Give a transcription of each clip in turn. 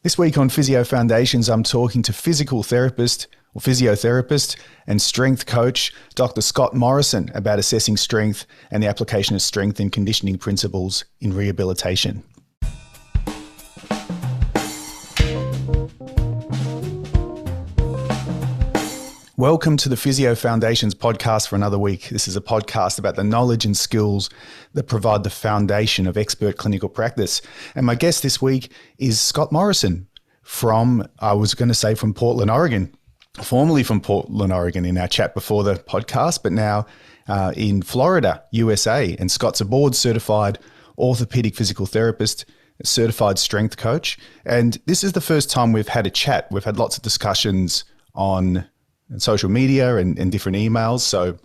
This week on Physio Foundations, I'm talking to physical therapist or physiotherapist and strength coach, Dr. Scot Morrison, about assessing strength and the application of strength and conditioning principles in rehabilitation. Welcome to the Physio Foundations podcast for another week. This is a podcast about the knowledge and skills that provide the foundation of expert clinical practice. And my guest this week is Scot Morrison from Portland, Oregon, formerly from Portland, Oregon in our chat before the podcast, but now in Florida, USA. And Scott's a board certified orthopaedic physical therapist, certified strength coach. And this is the first time we've had a chat. We've had lots of discussions on social media and different emails. So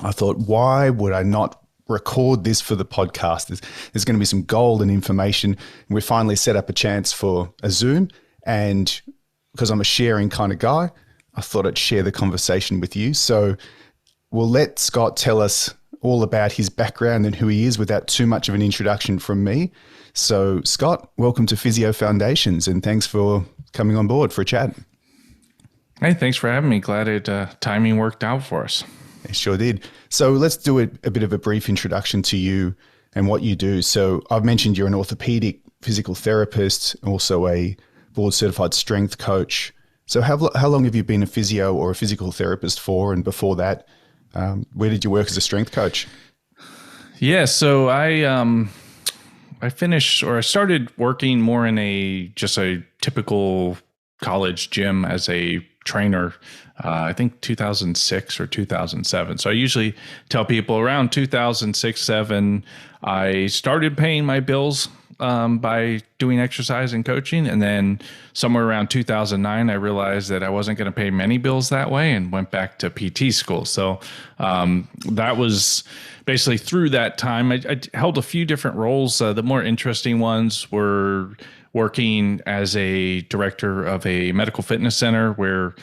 I thought, why would I not record this for the podcast? There's going to be some golden information. And we finally set up a chance for a Zoom. And because I'm a sharing kind of guy, I thought I'd share the conversation with you. So we'll let Scott tell us all about his background and who he is without too much of an introduction from me. So Scott, welcome to Physio Foundations and thanks for coming on board for a chat. Hey, thanks for having me. Glad timing worked out for us. It sure did. So let's do a bit of a brief introduction to you and what you do. So I've mentioned you're an orthopedic physical therapist, also a board certified strength coach. So how long have you been a physio or a physical therapist for? And before that, where did you work as a strength coach? Yeah, so I started working more in just a typical college gym as a trainer, I think 2006 or 2007. So I usually tell people around 2006, 2007, I started paying my bills by doing exercise and coaching. And then somewhere around 2009, I realized that I wasn't going to pay many bills that way and went back to PT school. So that was basically through that time. I held a few different roles. The more interesting ones were working as a director of a medical fitness center where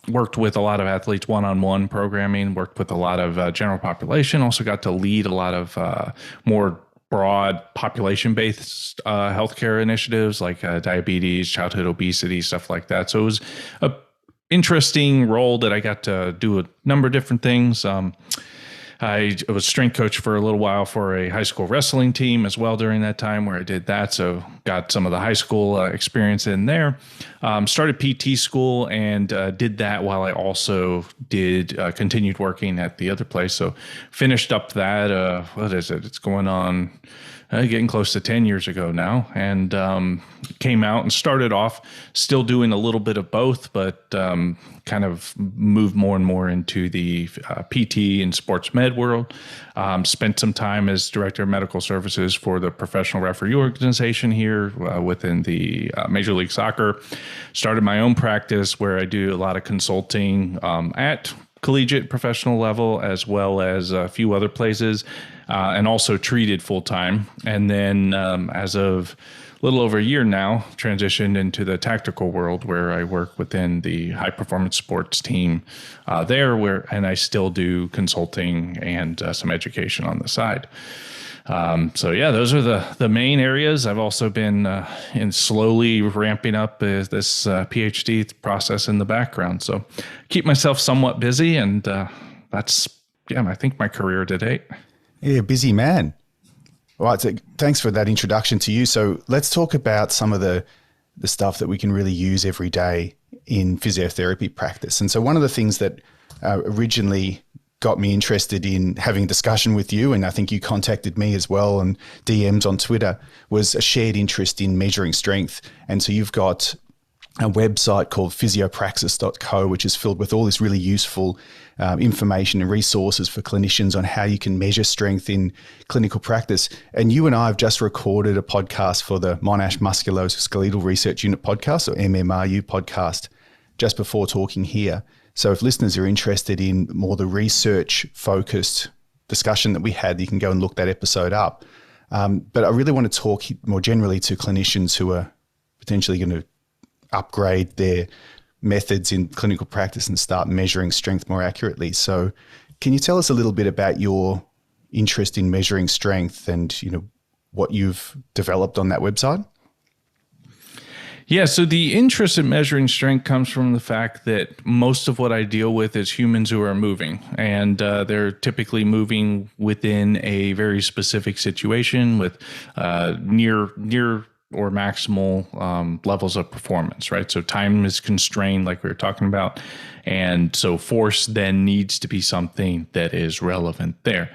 worked with a lot of athletes one-on-one programming, worked with a lot of general population, also got to lead a lot of more broad population-based healthcare initiatives like diabetes, childhood obesity, stuff like that. So it was a interesting role that I got to do a number of different things. I was strength coach for a little while for a high school wrestling team as well during that time where I did that. So got some of the high school experience in there. Started PT school and did that while I also continued working at the other place. So finished up that, what is it? It's going on getting close to 10 years ago now, and came out and started off still doing a little bit of both, but kind of moved more and more into the PT and sports med world. Spent some time as director of medical services for the professional referee organization here within the Major League Soccer. Started my own practice where I do a lot of consulting at collegiate professional level as well as a few other places, and also treated full time. And then as of a little over a year now, transitioned into the tactical world where I work within the high performance sports team and I still do consulting and some education on the side. So yeah, those are the main areas. I've also been in slowly ramping up this PhD process in the background. So keep myself somewhat busy, and that's I think my career to date. Yeah, busy man. All right, so thanks for that introduction to you. So let's talk about some of the stuff that we can really use every day in physiotherapy practice. And so one of the things that originally got me interested in having a discussion with you, and I think you contacted me as well and DMs on Twitter, was a shared interest in measuring strength. And so you've got a website called physiopraxis.co, which is filled with all this really useful information and resources for clinicians on how you can measure strength in clinical practice. And you and I have just recorded a podcast for the Monash Musculoskeletal Research Unit podcast, or MMRU podcast, just before talking here. So if listeners are interested in more the research-focused discussion that we had, you can go and look that episode up. But I really want to talk more generally to clinicians who are potentially going to upgrade their methods in clinical practice and start measuring strength more accurately. So can you tell us a little bit about your interest in measuring strength and, what you've developed on that website? Yeah, so the interest in measuring strength comes from the fact that most of what I deal with is humans who are moving, and they're typically moving within a very specific situation with near or maximal levels of performance, right? So time is constrained, like we were talking about, and so force then needs to be something that is relevant there.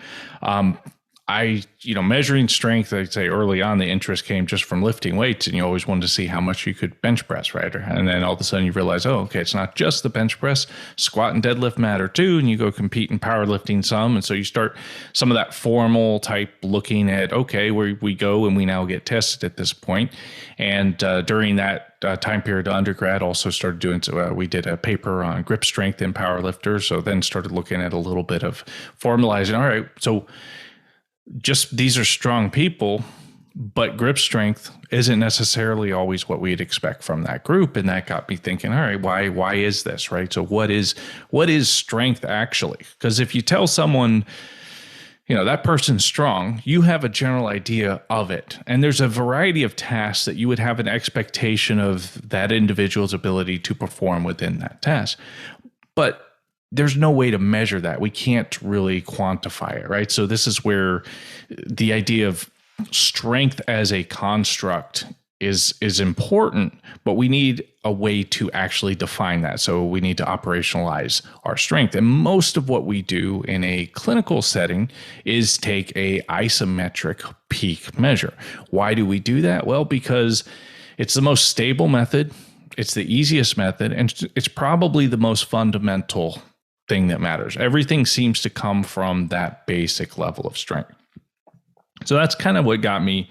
Measuring strength, I'd say early on, the interest came just from lifting weights, and you always wanted to see how much you could bench press, right? And then all of a sudden you realize, oh, okay, it's not just the bench press, squat and deadlift matter too, and you go compete in powerlifting some. And so you start some of that formal type looking at, okay, where we go and we now get tested at this point. And during that time period, undergrad also started doing, we did a paper on grip strength in powerlifters. So then started looking at a little bit of formalizing, all right, so just these are strong people, but grip strength isn't necessarily always what we'd expect from that group. And that got me thinking, all right, why is this, right? So what is strength actually? Because if you tell someone, that person's strong, you have a general idea of it. And there's a variety of tasks that you would have an expectation of that individual's ability to perform within that task. But there's no way to measure that. We can't really quantify it, right? So this is where the idea of strength as a construct is important, but we need a way to actually define that. So we need to operationalize our strength. And most of what we do in a clinical setting is take a isometric peak measure. Why do we do that? Well, because it's the most stable method, it's the easiest method, and it's probably the most fundamental thing that matters. Everything seems to come from that basic level of strength. So that's kind of what got me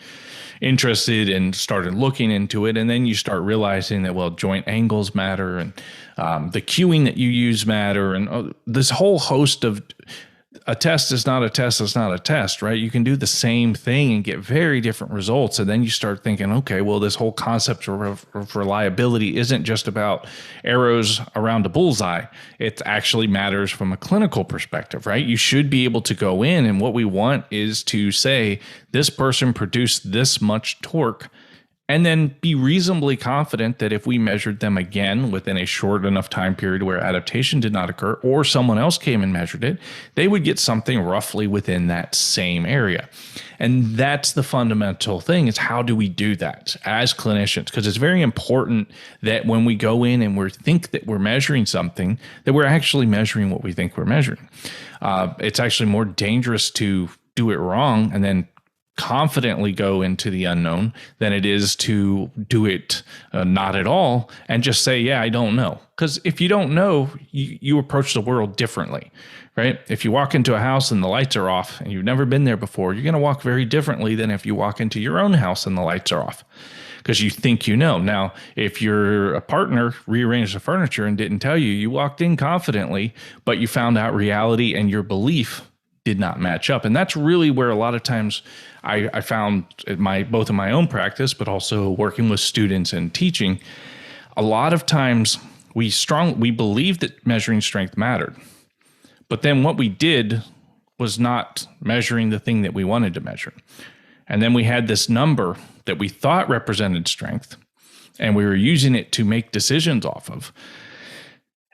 interested and started looking into it. And then you start realizing that, well, joint angles matter, and the cueing that you use matter, and this whole host of a test is not a test. It's not a test, right? You can do the same thing and get very different results. And then you start thinking, okay, well, this whole concept of reliability isn't just about arrows around a bullseye. It actually matters from a clinical perspective, right? You should be able to go in, and what we want is to say, this person produced this much torque, and then be reasonably confident that if we measured them again within a short enough time period where adaptation did not occur, or someone else came and measured it, they would get something roughly within that same area. And that's the fundamental thing, is how do we do that as clinicians? Because it's very important that when we go in and we think that we're measuring something, that we're actually measuring what we think we're measuring. It's actually more dangerous to do it wrong and then confidently go into the unknown than it is to do it not at all and just say, yeah, I don't know. Because if you don't know, you approach the world differently, right? If you walk into a house and the lights are off and you've never been there before, you're going to walk very differently than if you walk into your own house and the lights are off, because you think you know. Now, if your partner rearranged the furniture and didn't tell you, you walked in confidently, but you found out reality and your belief did not match up. And that's really where a lot of times I found both in my own practice, but also working with students and teaching, a lot of times we believed that measuring strength mattered. But then what we did was not measuring the thing that we wanted to measure. And then we had this number that we thought represented strength, and we were using it to make decisions off of.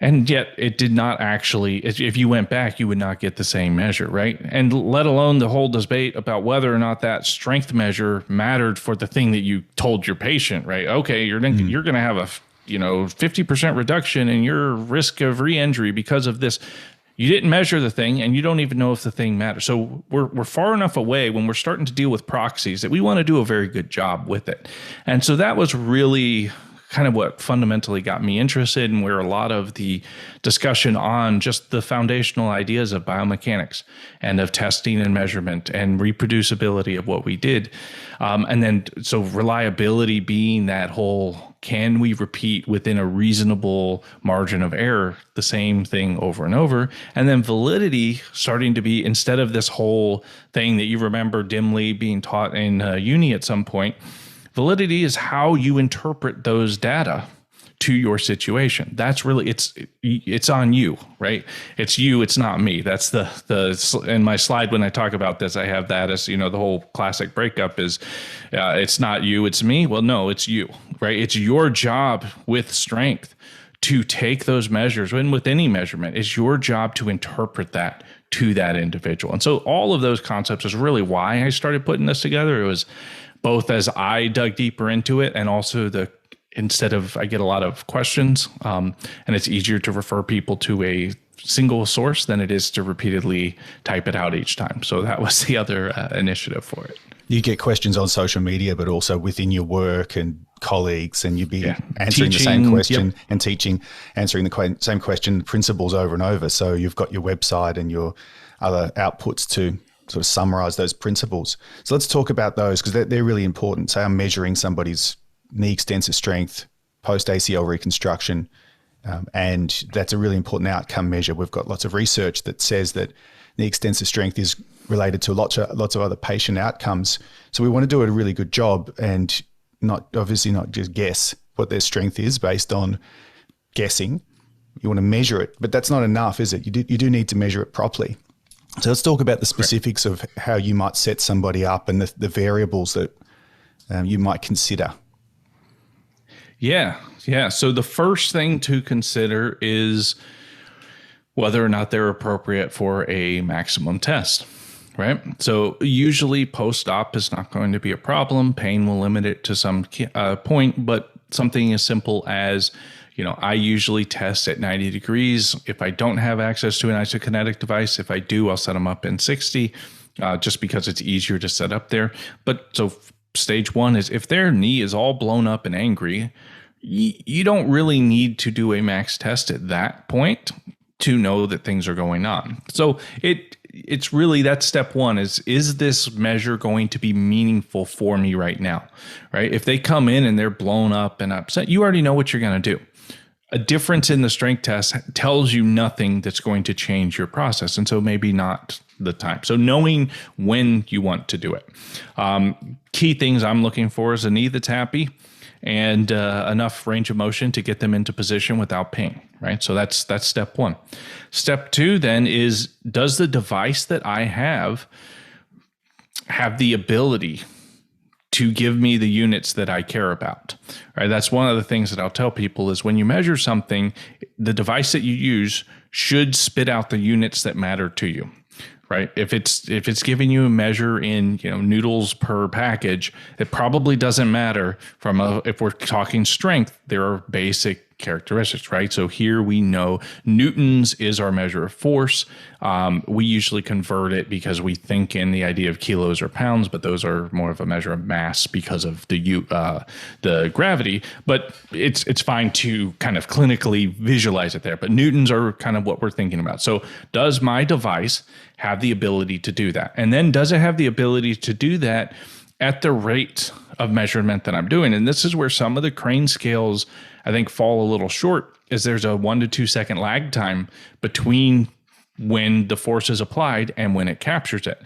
And yet it did not actually, if you went back, you would not get the same measure, right? And let alone the whole debate about whether or not that strength measure mattered for the thing that you told your patient, right? Okay, you're going to have a 50% reduction in your risk of re-injury because of this. You didn't measure the thing, and you don't even know if the thing matters. So we're far enough away when we're starting to deal with proxies that we want to do a very good job with it. And so that was really kind of what fundamentally got me interested, and where a lot of the discussion on just the foundational ideas of biomechanics and of testing and measurement and reproducibility of what we did. And then so reliability being that whole, can we repeat within a reasonable margin of error the same thing over and over? And then validity starting to be, instead of this whole thing that you remember dimly being taught in uni at some point, validity is how you interpret those data to your situation. That's really, it's on you, right? It's you, it's not me. That's in my slide when I talk about this, I have that as, the whole classic breakup is it's not you, it's me. Well, no, it's you, right? It's your job with strength to take those measures, and with any measurement, it's your job to interpret that to that individual. And so all of those concepts is really why I started putting this together. It was both as I dug deeper into it, and also instead of, I get a lot of questions, and it's easier to refer people to a single source than it is to repeatedly type it out each time. So that was the other initiative for it. You get questions on social media, but also within your work and colleagues, and you'd be answering the same question and answering the same question, principles over and over. So you've got your website and your other outputs to sort of summarize those principles. So let's talk about those, because they're really important. Say I'm measuring somebody's knee extensor strength post ACL reconstruction, and that's a really important outcome measure. We've got lots of research that says that knee extensor strength is related to lots of other patient outcomes. So we want to do a really good job, and not just guess what their strength is based on guessing. You want to measure it, but that's not enough, is it? You do need to measure it properly. So let's talk about the specifics of how you might set somebody up and the variables that you might consider. Yeah. So the first thing to consider is whether or not they're appropriate for a maximum test, right? So usually post-op is not going to be a problem. Pain will limit it to some point, but something as simple as, I usually test at 90 degrees. If I don't have access to an isokinetic device, if I do, I'll set them up in 60, just because it's easier to set up there. But so stage one is if their knee is all blown up and angry, you don't really need to do a max test at that point to know that things are going on. So it's really that step one is this measure going to be meaningful for me right now, right? If they come in and they're blown up and upset, you already know what you're going to do. A difference in the strength test tells you nothing that's going to change your process. And so maybe not the time. So knowing when you want to do it. Key things I'm looking for is a knee that's happy and enough range of motion to get them into position without pain, right? So that's step one. Step two then is, does the device that I have the ability to give me the units that I care about, right? That's one of the things that I'll tell people is when you measure something, the device that you use should spit out the units that matter to you, right? If it's giving you a measure in noodles per package, it probably doesn't matter if we're talking strength, there are basic characteristics, right? So here we know newtons is our measure of force. We usually convert it because we think in the idea of kilos or pounds, but those are more of a measure of mass because of the gravity. But it's fine to kind of clinically visualize it there. But newtons are kind of what we're thinking about. So does my device have the ability to do that? And then does it have the ability to do that at the rate of measurement that I'm doing? And this is where some of the crane scales, I think, fall a little short, is there's a 1 to 2 second lag time between when the force is applied and when it captures it.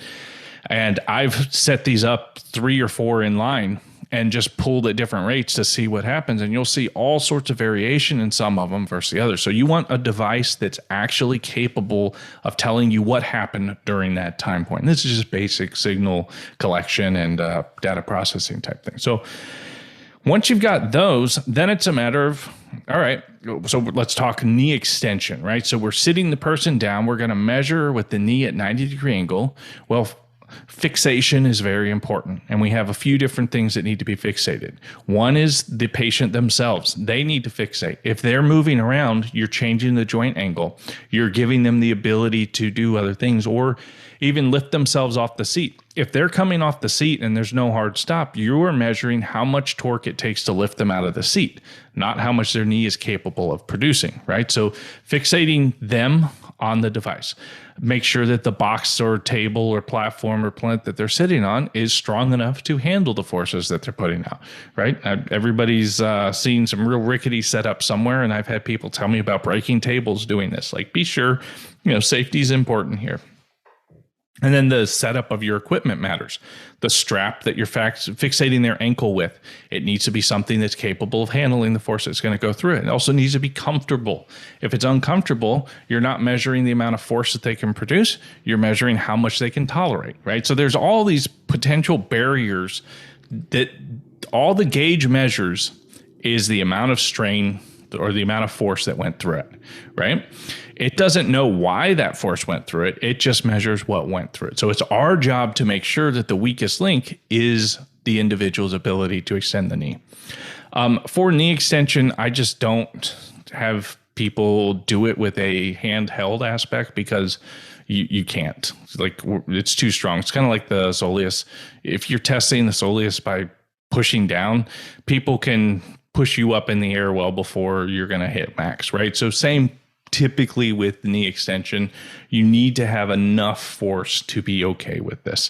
And I've set these up 3 or 4 in line and just pulled at different rates to see what happens. And you'll see all sorts of variation in some of them versus the others. So you want a device that's actually capable of telling you what happened during that time point. And this is just basic signal collection and data processing type thing. So once you've got those, then it's a matter of, all right, so let's talk knee extension, right? So we're sitting the person down. We're going to measure with the knee at 90-degree angle. Well, fixation is very important, and we have a few different things that need to be fixated. One is the patient themselves. They need to fixate. If they're moving around, you're changing the joint angle. You're giving them the ability to do other things or even lift themselves off the seat. If they're coming off the seat and there's no hard stop, you are measuring how much torque it takes to lift them out of the seat, not how much their knee is capable of producing, right? So fixating them on the device. Make sure that the box or table or platform or plinth that they're sitting on is strong enough to handle the forces that they're putting out, right? Everybody's seen some real rickety setup somewhere, and I've had people tell me about breaking tables doing this. Like, be sure, safety is important here. And then the setup of your equipment matters. The strap that you're fixating their ankle with, it needs to be something that's capable of handling the force that's going to go through it. It also needs to be comfortable. If it's uncomfortable, you're not measuring the amount of force that they can produce. You're measuring how much they can tolerate, right? So there's all these potential barriers that all the gauge measures is the amount of strain or the amount of force that went through it, right? It doesn't know why that force went through it. It just measures what went through it. So it's our job to make sure that the weakest link is the individual's ability to extend the knee. For knee extension, I just don't have people do it with a handheld aspect because you can't. It's too strong. It's kind of like the soleus. If you're testing the soleus by pushing down, people can push you up in the air well before you're going to hit max, right? So same typically with knee extension, you need to have enough force to be okay with this.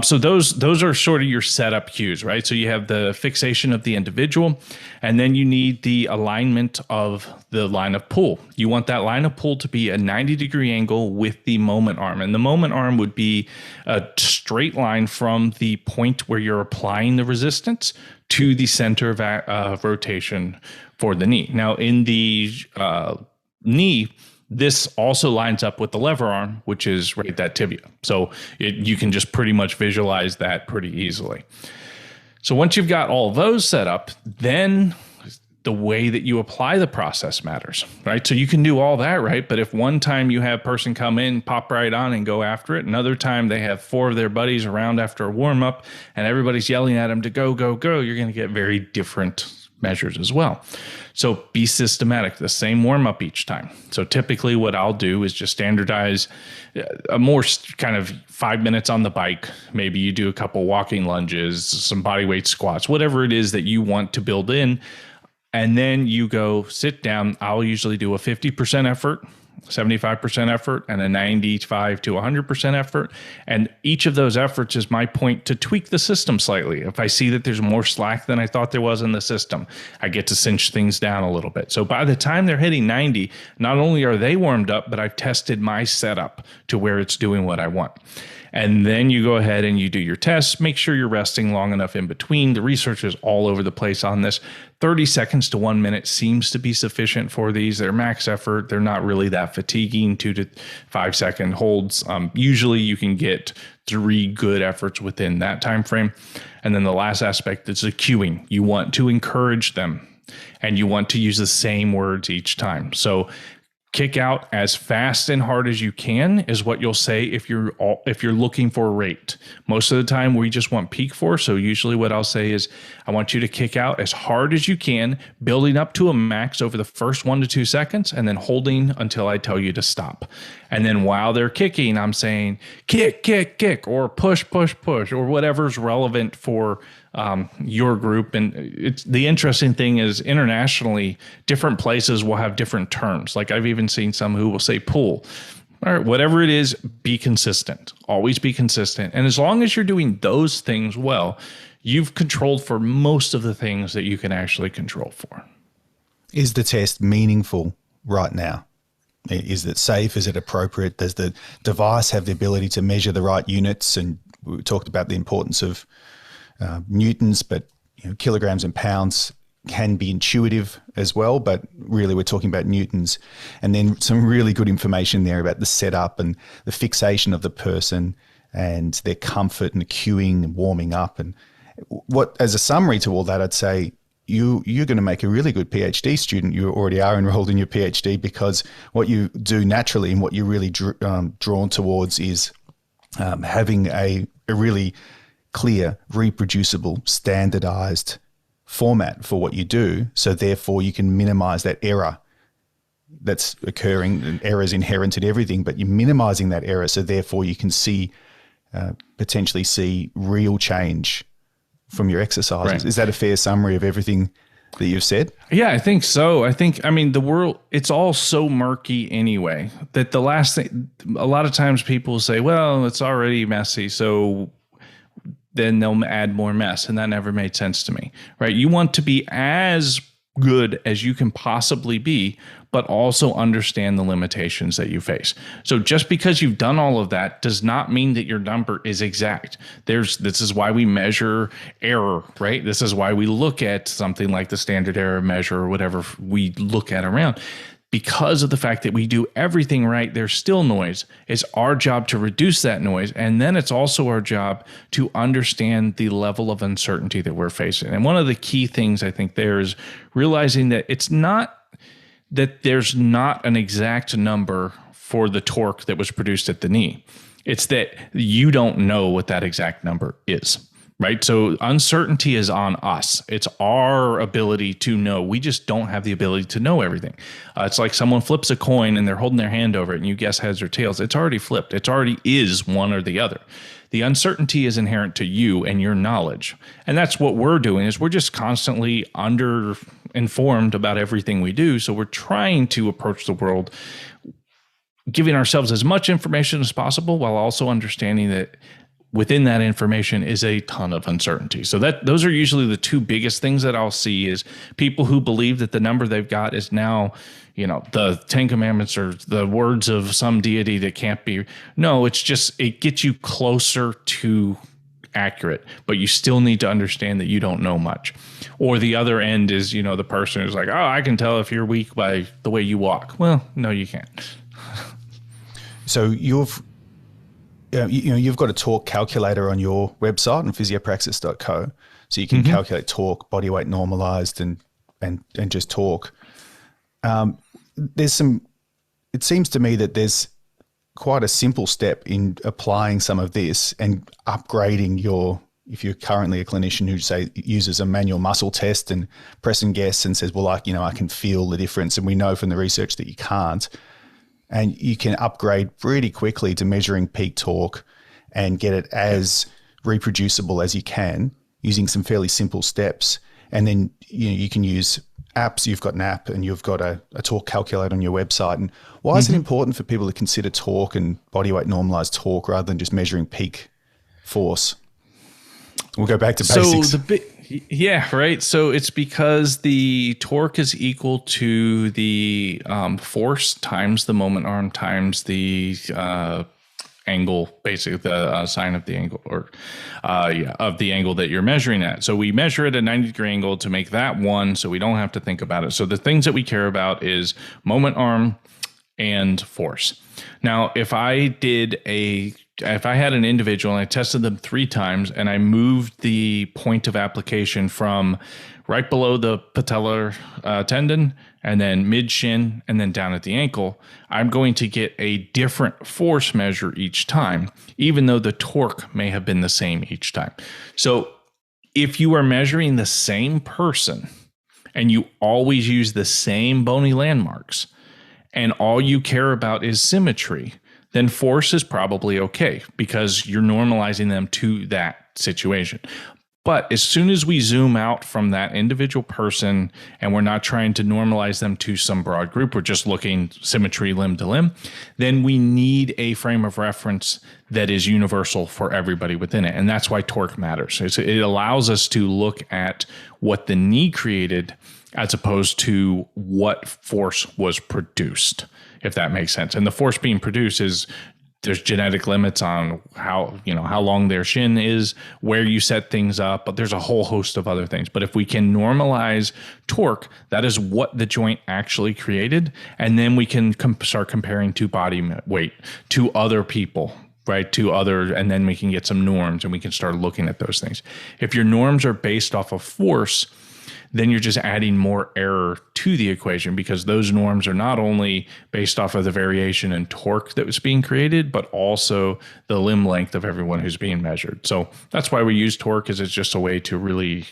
So those are sort of your setup cues, right? So you have the fixation of the individual, and then you need the alignment of the line of pull. You want that line of pull to be a 90-degree angle with the moment arm. And the moment arm would be a straight line from the point where you're applying the resistance to the center of rotation for the knee. Now, in the knee, this also lines up with the lever arm, which is right that tibia. So you can just pretty much visualize that pretty easily. So once you've got all those set up, then the way that you apply the process matters, right? So you can do all that, right? But if one time you have person come in, pop right on and go after it, another time they have 4 of their buddies around after a warm up and everybody's yelling at them to go, go, go, you're going to get very different measures as well. So be systematic, the same warm up each time. So typically what I'll do is just standardize a more kind of 5 minutes on the bike. Maybe you do a couple walking lunges, some body weight squats, whatever it is that you want to build in. And then you go sit down. I'll usually do a 50% effort, 75% effort, and a 95 to 100% effort. And each of those efforts is my point to tweak the system slightly. If I see that there's more slack than I thought there was in the system, I get to cinch things down a little bit. So by the time they're hitting 90, not only are they warmed up, but I've tested my setup to where it's doing what I want. And then you go ahead and you do your tests. Make sure you're resting long enough in between. The research is all over the place on this. 30 seconds to 1 minute seems to be sufficient for these. They're max effort. They're not really that fatiguing, 2 to 5 second holds. Usually you can get 3 good efforts within that time frame. And then the last aspect is the cueing. You want to encourage them and you want to use the same words each time. So kick out as fast and hard as you can is what you'll say if you're looking for rate. Most of the time we just want peak force. So usually what I'll say is I want you to kick out as hard as you can, building up to a max over the first 1 to 2 seconds and then holding until I tell you to stop. And then while they're kicking, I'm saying kick, kick, kick, or push, push, push, or whatever's relevant for your group. And it's the interesting thing is internationally, different places will have different terms. Like I've even seen some who will say pull. All right, whatever it is, be consistent. Always be consistent. And as long as you're doing those things well, you've controlled for most of the things that you can actually control for. Is the test meaningful right now? Is it safe? Is it appropriate? Does the device have the ability to measure the right units? And we talked about the importance of newtons, but kilograms and pounds can be intuitive as well, but really we're talking about newtons. And then some really good information there about the setup and the fixation of the person and their comfort and the cueing and warming up. And what, as a summary to all that, I'd say you're going to make a really good PhD student. You already are enrolled in your PhD because what you do naturally and what you're really drawn towards is having a really clear, reproducible, standardized format for what you do. So therefore you can minimize that error that's occurring, and errors inherent in everything, but you're minimizing that error. So therefore you can potentially see real change from your exercises. Right. Is that a fair summary of everything that you've said? Yeah, I think so. I mean, the world, it's all so murky anyway, that the last thing, a lot of times people say, well, it's already messy, so then they'll add more mess. And that never made sense to me, right? You want to be as good as you can possibly be, but also understand the limitations that you face. So just because you've done all of that does not mean that your number is exact. This is why we measure error, right? This is why we look at something like the standard error measure or whatever we look at around. Because of the fact that we do everything right, there's still noise. It's our job to reduce that noise. And then it's also our job to understand the level of uncertainty that we're facing. And one of the key things I think there is realizing that it's not that there's not an exact number for the torque that was produced at the knee. It's that you don't know what that exact number is. Right. So uncertainty is on us. It's our ability to know. We just don't have the ability to know everything. It's like someone flips a coin and they're holding their hand over it and you guess heads or tails. It's already flipped. It already is one or the other. The uncertainty is inherent to you and your knowledge. And that's what we're doing is we're just constantly under-informed about everything we do. So we're trying to approach the world giving ourselves as much information as possible while also understanding that within that information is a ton of uncertainty. So those are usually the two biggest things that I'll see is people who believe that the number they've got is now, the 10 Commandments or the words of some deity that can't be. No, it's just, it gets you closer to accurate, but you still need to understand that you don't know much. Or the other end is, the person who's like, oh, I can tell if you're weak by the way you walk. Well, no, you can't. So you've got a torque calculator on your website on physiopraxis.co, so you can calculate torque, body weight normalised, and just torque. It seems to me that there's quite a simple step in applying some of this and upgrading if you're currently a clinician who say uses a manual muscle test and press and guess and says, well, I can feel the difference, and we know from the research that you can't. And you can upgrade pretty quickly to measuring peak torque and get it as reproducible as you can using some fairly simple steps. And then you can use apps. You've got an app and you've got a torque calculator on your website. And why is it important for people to consider torque and body weight normalized torque rather than just measuring peak force? We'll go back to basics. Yeah, right. So it's because the torque is equal to the force times the moment arm times the angle, basically the sine of the angle of the angle that you're measuring at. So we measure at a 90-degree angle to make that one so we don't have to think about it. So the things that we care about is moment arm and force. Now, if I had an individual and I tested them 3 times and I moved the point of application from right below the patellar tendon and then mid shin and then down at the ankle, I'm going to get a different force measure each time, even though the torque may have been the same each time. So if you are measuring the same person and you always use the same bony landmarks and all you care about is symmetry, then force is probably okay because you're normalizing them to that situation. But as soon as we zoom out from that individual person and we're not trying to normalize them to some broad group, we're just looking symmetry limb to limb, then we need a frame of reference that is universal for everybody within it. And that's why torque matters. It allows us to look at what the knee created as opposed to what force was produced, if that makes sense. And the force being produced is there's genetic limits on how long their shin is, where you set things up, but there's a whole host of other things. But if we can normalize torque, that is what the joint actually created. And then we can start comparing to body weight to other people, right? And then we can get some norms and we can start looking at those things. If your norms are based off of force, then you're just adding more error to the equation because those norms are not only based off of the variation in torque that was being created, but also the limb length of everyone who's being measured. So that's why we use torque, is it's just a way to really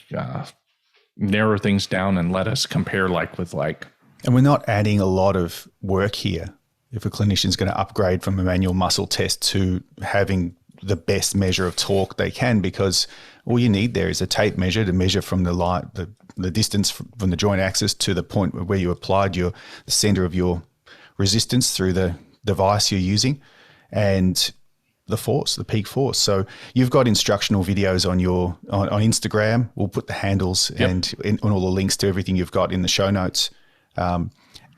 narrow things down and let us compare like with like. And we're not adding a lot of work here. If a clinician's going to upgrade from a manual muscle test to having the best measure of torque they can, because all you need there is a tape measure to measure from the distance from the joint axis to the point where you applied the center of your resistance through the device you're using, and the force, the peak force. So you've got instructional videos on Instagram. We'll put the handles and all the links to everything you've got in the show notes.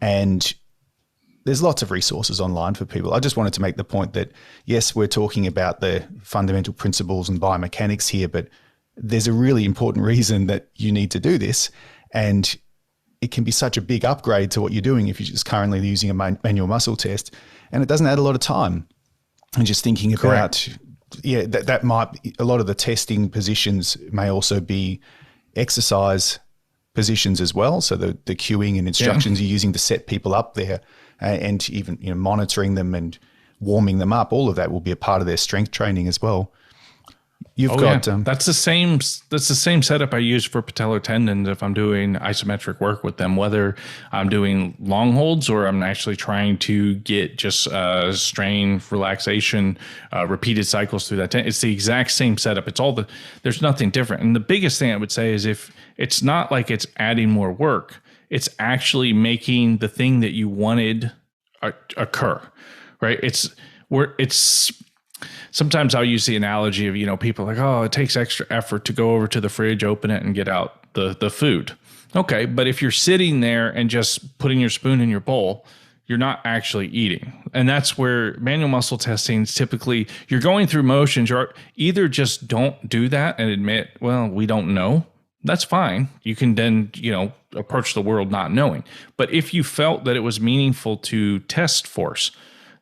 And there's lots of resources online for people. I just wanted to make the point that, yes, we're talking about the fundamental principles and biomechanics here, but there's a really important reason that you need to do this. And it can be such a big upgrade to what you're doing if you're just currently using a manual muscle test, and it doesn't add a lot of time. And just thinking about, that might be, a lot of the testing positions may also be exercise positions as well. So the cueing and instructions you're using to set people up there, and even monitoring them and warming them up, all of that will be a part of their strength training as well. You've got that's the same setup I use for patellar tendons if I'm doing isometric work with them, whether I'm doing long holds or I'm actually trying to get just strain, relaxation, repeated cycles through that. It's the exact same setup. There's nothing different. And the biggest thing I would say is, if it's not like it's adding more work, it's actually making the thing that you wanted occur, right? Sometimes I'll use the analogy of, people like, oh, it takes extra effort to go over to the fridge, open it, and get out the food. Okay, but if you're sitting there and just putting your spoon in your bowl, you're not actually eating. And that's where manual muscle testing is typically, you're going through motions. You're either just don't do that and admit, well, we don't know. That's fine. You can then, approach the world not knowing. But if you felt that it was meaningful to test force,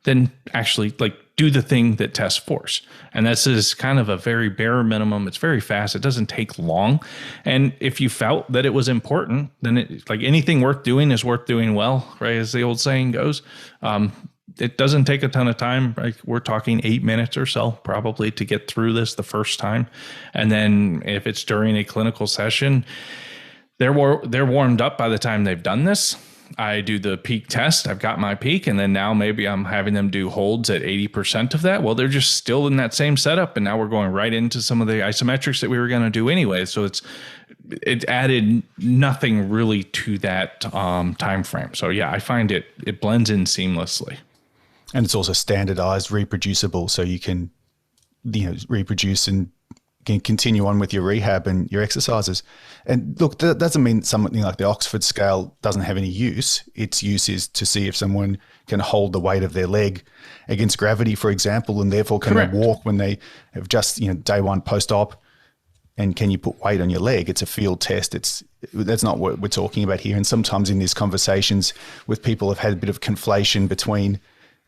then actually do the thing that tests force. And this is kind of a very bare minimum. It's very fast. It doesn't take long. And if you felt that it was important, then anything worth doing is worth doing well, right? As the old saying goes. It doesn't take a ton of time. We're talking 8 minutes or so probably to get through this the first time. And then if it's during a clinical session, they're warmed up by the time they've done this. I do the peak test. I've got my peak, and then now maybe I'm having them do holds at 80% of that. Well, they're just still in that same setup, and now we're going right into some of the isometrics that we were going to do anyway. So it added nothing really to that time frame. So yeah, I find it blends in seamlessly. And it's also standardized, reproducible, so you can reproduce and can continue on with your rehab and your exercises. And look, that doesn't mean something like the Oxford scale doesn't have any use. Its use is to see if someone can hold the weight of their leg against gravity, for example, and therefore can they walk when they have just, day one post-op, and can you put weight on your leg? It's a field test. That's not what we're talking about here. And sometimes in these conversations with people have had a bit of conflation between,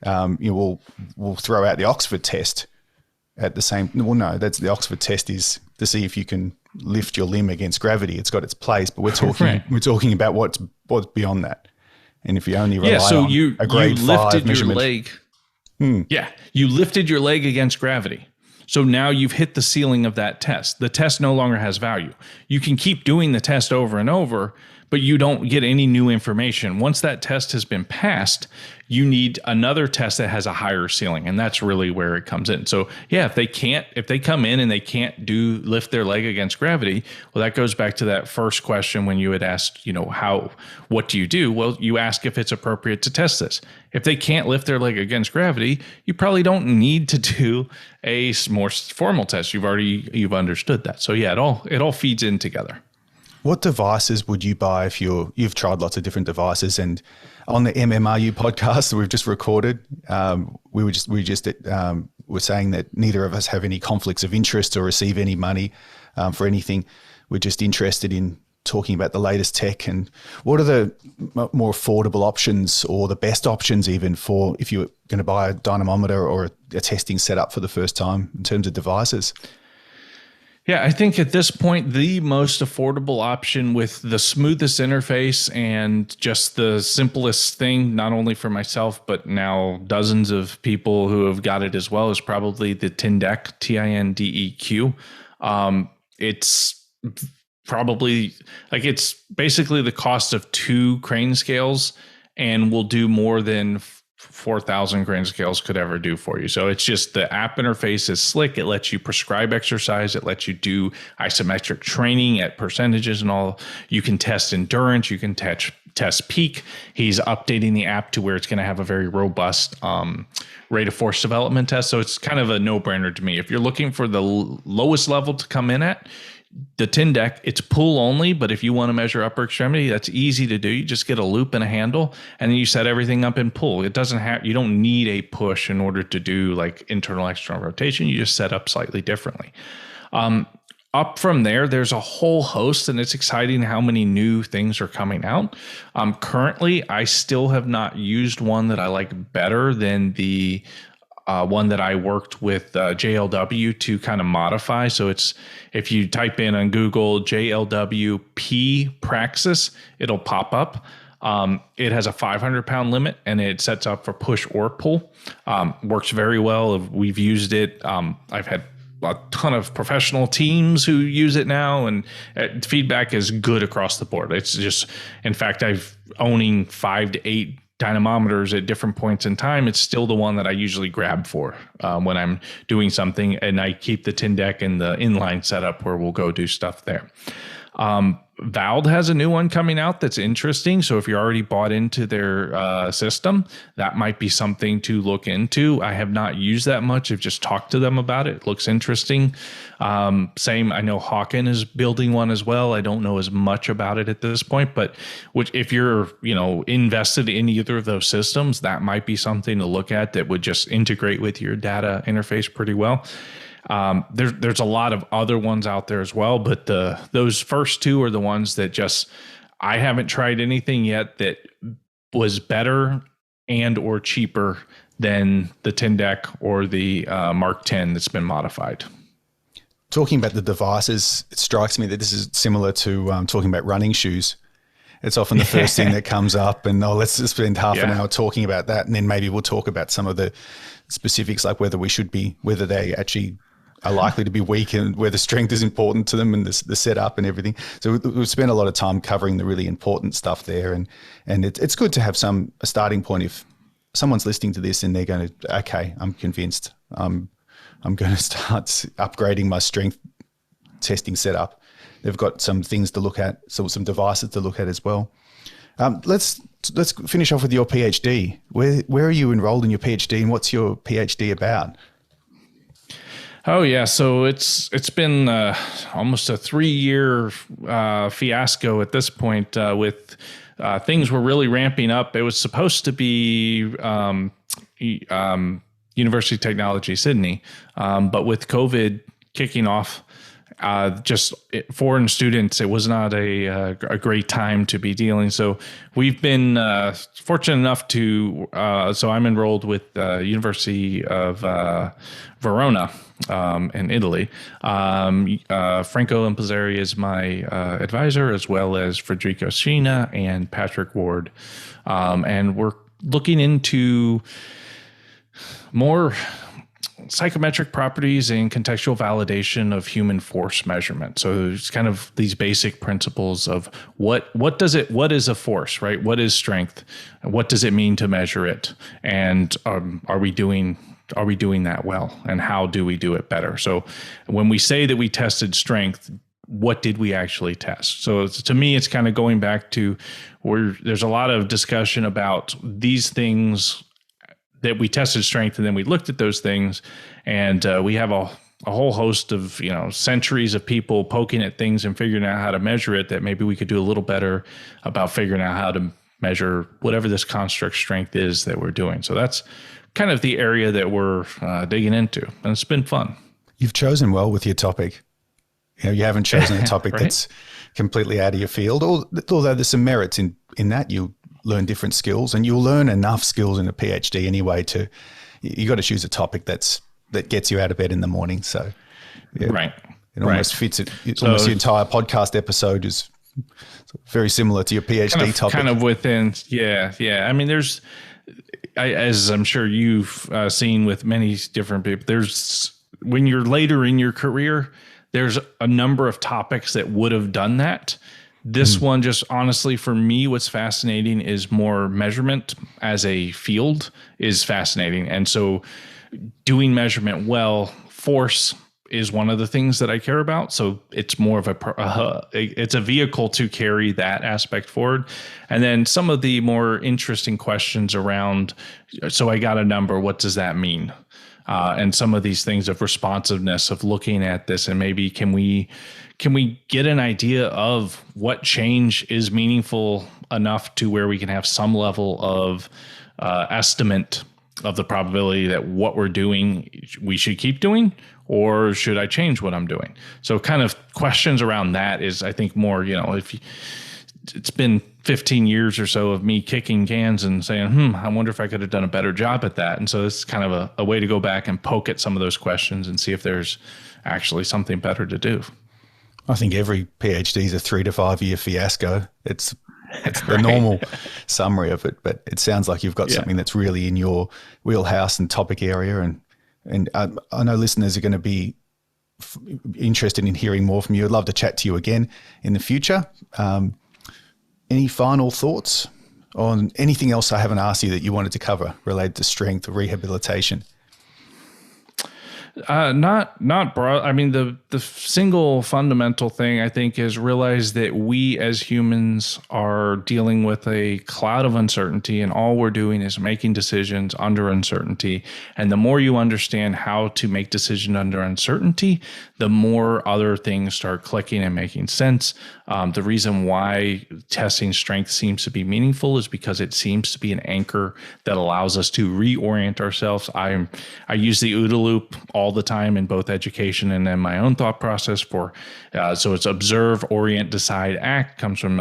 we'll throw out the Oxford test at the same. Well, no, that's the Oxford test is to see if you can lift your limb against gravity. It's got its place, but we're talking about what's beyond that. And if you only rely on a grade 5 measurement, you lifted your leg against gravity. So now you've hit the ceiling of that test. The test no longer has value. You can keep doing the test over and over, but you don't get any new information. Once that test has been passed, you need another test that has a higher ceiling. And that's really where it comes in. So yeah, if they come in and they can't lift their leg against gravity, well, that goes back to that first question when you had asked, what do you do? Well, you ask if it's appropriate to test this. If they can't lift their leg against gravity, you probably don't need to do a more formal test. You've understood that. So yeah, it all feeds in together. What devices would you buy if you've tried lots of different devices? And on the MMRU podcast that we've just recorded, we were saying that neither of us have any conflicts of interest or receive any money for anything. We're just interested in talking about the latest tech and what are the more affordable options or the best options even for if you're going to buy a dynamometer or a testing setup for the first time in terms of devices. Yeah, I think at this point, the most affordable option with the smoothest interface and just the simplest thing, not only for myself, but now dozens of people who have got it as well, is probably the Tindeq, Tindeq. It's probably it's basically the cost of 2 crane scales and will do more than 4,000 crane scales could ever do for you. So it's just the app interface is slick. It lets you prescribe exercise. It lets you do isometric training at percentages and all. You can test endurance. You can test peak. He's updating the app to where it's going to have a very robust rate of force development test. So it's kind of a no-brainer to me. If you're looking for the lowest level to come in at, the Tindeck, it's pull only, but if you want to measure upper extremity, that's easy to do. You just get a loop and a handle, and then you set everything up in pull. It doesn't have, you don't need a push in order to do like internal external rotation. You just set up slightly differently. Up from there, there's a whole host, and it's exciting how many new things are coming out. Currently, I still have not used one that I like better than the one that I worked with JLW to kind of modify. So it's, if you type in on Google JLWP Praxis, it'll pop up. It has a 500-pound limit, and it sets up for push or pull. Works very well. We've used it. I've had a ton of professional teams who use it now, and feedback is good across the board. It's just, in fact, I've owning 5 to 8 dynamometers at different points in time. It's still the one that I usually grab for when I'm doing something, and I keep the Tindeck and the inline setup where we'll go do stuff there. Vald has a new one coming out that's interesting. So if you're already bought into their system, that might be something to look into. I have not used that much. I've just talked to them about it. It looks interesting. Same, I know Hawken is building one as well. I don't know as much about it at this point, but if you're, invested in either of those systems, that might be something to look at that would just integrate with your data interface pretty well. There's a lot of other ones out there as well, but those first two are the ones that just, I haven't tried anything yet that was better and or cheaper than the Tindeck or the Mark 10 that's been modified. Talking about the devices, it strikes me that this is similar to talking about running shoes. It's often the first thing that comes up, and let's just spend half an hour talking about that, and then maybe we'll talk about some of the specifics, like whether they actually are likely to be weak and where the strength is important to them and the setup and everything. So we've spent a lot of time covering the really important stuff there. And it's good to have a starting point. If someone's listening to this and they're going to, okay, I'm convinced, I'm going to start upgrading my strength testing setup. They've got some things to look at, so some devices to look at as well. Let's finish off with your PhD. Where are you enrolled in your PhD, and what's your PhD about? Oh yeah, so it's been almost a 3-year fiasco at this point. With things were really ramping up. It was supposed to be University of Technology Sydney, but with COVID kicking off, foreign students, it was not a great time to be dealing. So we've been fortunate enough to. So I'm enrolled with University of Verona in Italy. Franco Impizzeri is my advisor, as well as Federico Scina and Patrick Ward, and we're looking into more psychometric properties and contextual validation of human force measurement. So it's kind of these basic principles of what is a force, right? What is strength? What does it mean to measure it? And are we doing that well? And how do we do it better? So when we say that we tested strength, what did we actually test? So to me, it's kind of going back to where there's a lot of discussion about these things that we tested strength, and then we looked at those things, and we have a whole host of centuries of people poking at things and figuring out how to measure it, that maybe we could do a little better about figuring out how to measure whatever this construct strength is that we're doing. So that's kind of the area that we're digging into, and it's been fun. You've chosen well with your topic. You haven't chosen a topic right? That's completely out of your field, although there's some merits in that. You learn different skills, and you'll learn enough skills in a PhD anyway you got to choose a topic that gets you out of bed in the morning. So yeah, right. It almost fits it. Almost the entire podcast episode is very similar to your PhD topic. Kind of within. Yeah. I mean, as I'm sure you've seen with many different people, when you're later in your career, there's a number of topics that would have done that. This one, just honestly, for me, what's fascinating is more measurement as a field is fascinating. And so doing measurement well, force is one of the things that I care about. So it's more of it's a vehicle to carry that aspect forward. And then some of the more interesting questions around, so I got a number, what does that mean? and some of these things of responsiveness, of looking at this, and maybe can we get an idea of what change is meaningful enough to where we can have some level of estimate of the probability that what we're doing we should keep doing, or should I change what I'm doing? So kind of questions around that is, I think, more, it's been 15 years or so of me kicking cans and saying, I wonder if I could have done a better job at that. And so it's kind of a way to go back and poke at some of those questions and see if there's actually something better to do. I think every PhD is a 3 to 5 year fiasco. It's the Right. normal summary of it, but it sounds like you've got something that's really in your wheelhouse and topic area. And I know listeners are going to be interested in hearing more from you. I'd love to chat to you again in the future. Any final thoughts on anything else I haven't asked you that you wanted to cover related to strength or rehabilitation? Not broad. I mean, the single fundamental thing, I think, is realize that we as humans are dealing with a cloud of uncertainty, and all we're doing is making decisions under uncertainty. And the more you understand how to make decisions under uncertainty, the more other things start clicking and making sense. The reason why testing strength seems to be meaningful is because it seems to be an anchor that allows us to reorient ourselves. I use the OODA loop all the time in both education and in my own thought process so it's observe, orient, decide, act. Comes from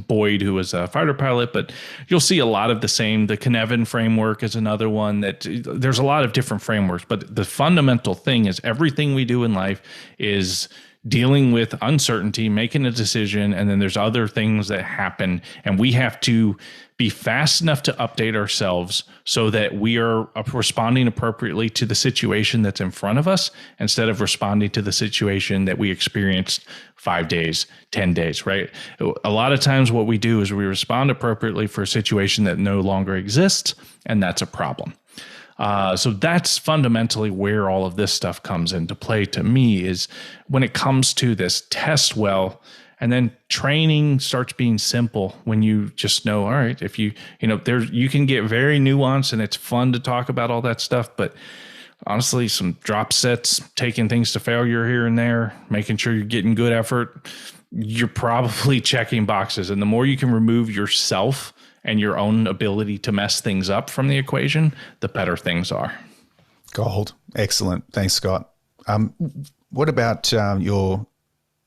Boyd, who was a fighter pilot, but you'll see a lot of the same. The Cynefin framework is another one that there's a lot of different frameworks, but the fundamental thing is everything we do in life is dealing with uncertainty, making a decision, and then there's other things that happen, and we have to be fast enough to update ourselves so that we are responding appropriately to the situation that's in front of us instead of responding to the situation that we experienced 5 days, 10 days, right? A lot of times what we do is we respond appropriately for a situation that no longer exists, and that's a problem. So that's fundamentally where all of this stuff comes into play to me, is when it comes to this test well, and then training starts being simple when you just know, all right, if you can get very nuanced and it's fun to talk about all that stuff, but honestly, some drop sets, taking things to failure here and there, making sure you're getting good effort, you're probably checking boxes. And the more you can remove yourself and your own ability to mess things up from the equation, the better things are. Gold. Excellent. Thanks, Scott. What about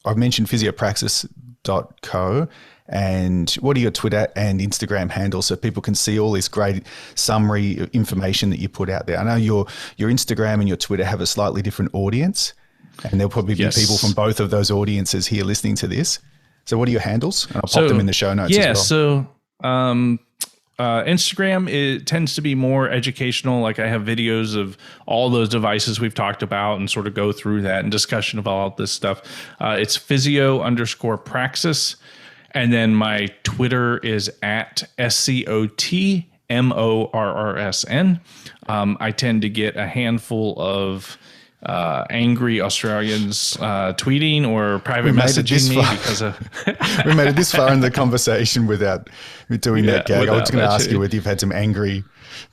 I've mentioned physiopraxis.co, and what are your Twitter and Instagram handles so people can see all this great summary information that you put out there? I know your Instagram and your Twitter have a slightly different audience, and there'll probably be people from both of those audiences here listening to this. So what are your handles? And I'll pop them in the show notes as well. Instagram, it tends to be more educational. Like I have videos of all those devices we've talked about and sort of go through that and discussion of all of this stuff. It's physio_praxis. And then my Twitter is at SCOT_MORRSN. I tend to get a handful of angry Australians tweeting or private messaging me because of we made it this far in the conversation without doing that gag. I was going to ask you whether you've had some angry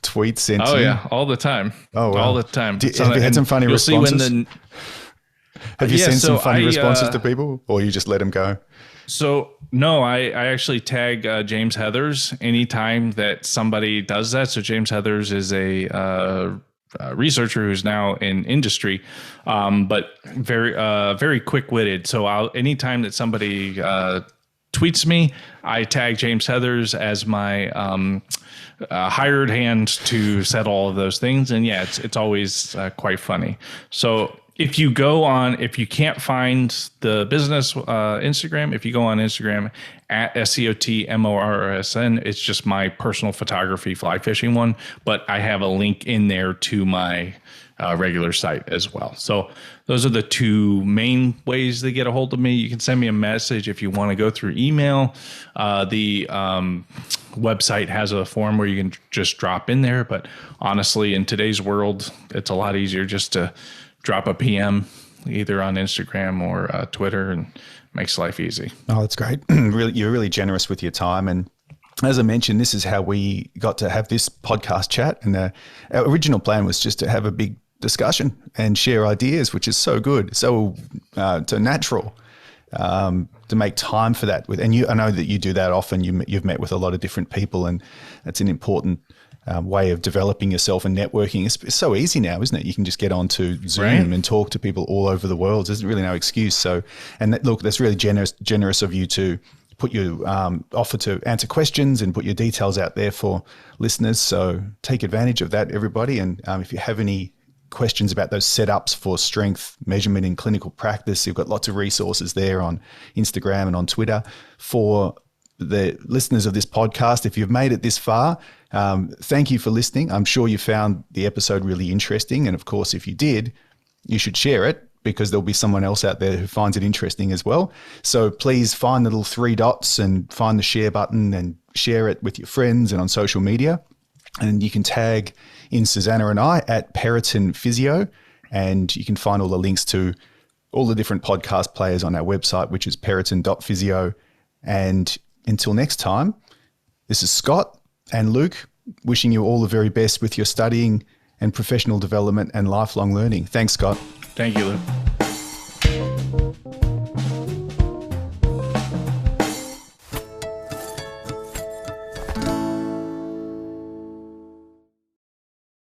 tweets sent to you. Yeah, all the time. Oh, wow. All the time. Have you had some funny responses? Have you sent some funny responses to people, or you just let them go? So no, I actually tag James Heathers anytime that somebody does that. So James Heathers is a researcher who's now in industry, but very quick-witted. So anytime that somebody tweets me, I tag James Heathers as my hired hand to set all of those things. And yeah, it's always quite funny. So if you can't find the business Instagram, if you go on Instagram at SCOTMORRSN, it's just my personal photography fly fishing one, but I have a link in there to my regular site as well. So those are the two main ways to get a hold of me. You can send me a message if you want to go through email. The website has a form where you can just drop in there, but honestly, in today's world, it's a lot easier just to drop a PM either on Instagram or Twitter, and makes life easy. Oh, that's great. Really, you're really generous with your time. And as I mentioned, this is how we got to have this podcast chat. And our original plan was just to have a big discussion and share ideas, which is so good, so natural, to make time for that. I know that you do that often. You've met with a lot of different people, and it's an important way of developing yourself and networking. It's so easy now, isn't it? You can just get onto Zoom and talk to people all over the world. There's really no excuse. So, look, that's really generous of you to put your offer to answer questions and put your details out there for listeners. So take advantage of that, everybody. And if you have any questions about those setups for strength measurement in clinical practice, you've got lots of resources there on Instagram and on Twitter. For the listeners of this podcast, if you've made it this far, thank you for listening. I'm sure you found the episode really interesting. And of course, if you did, you should share it, because there'll be someone else out there who finds it interesting as well. So please find the little 3 dots and find the share button and share it with your friends and on social media. And you can tag in Susanna and I at Periton Physio, and you can find all the links to all the different podcast players on our website, which is periton.physio. And until next time, this is Scott and Luke wishing you all the very best with your studying and professional development and lifelong learning. Thanks, Scott. Thank you, Luke.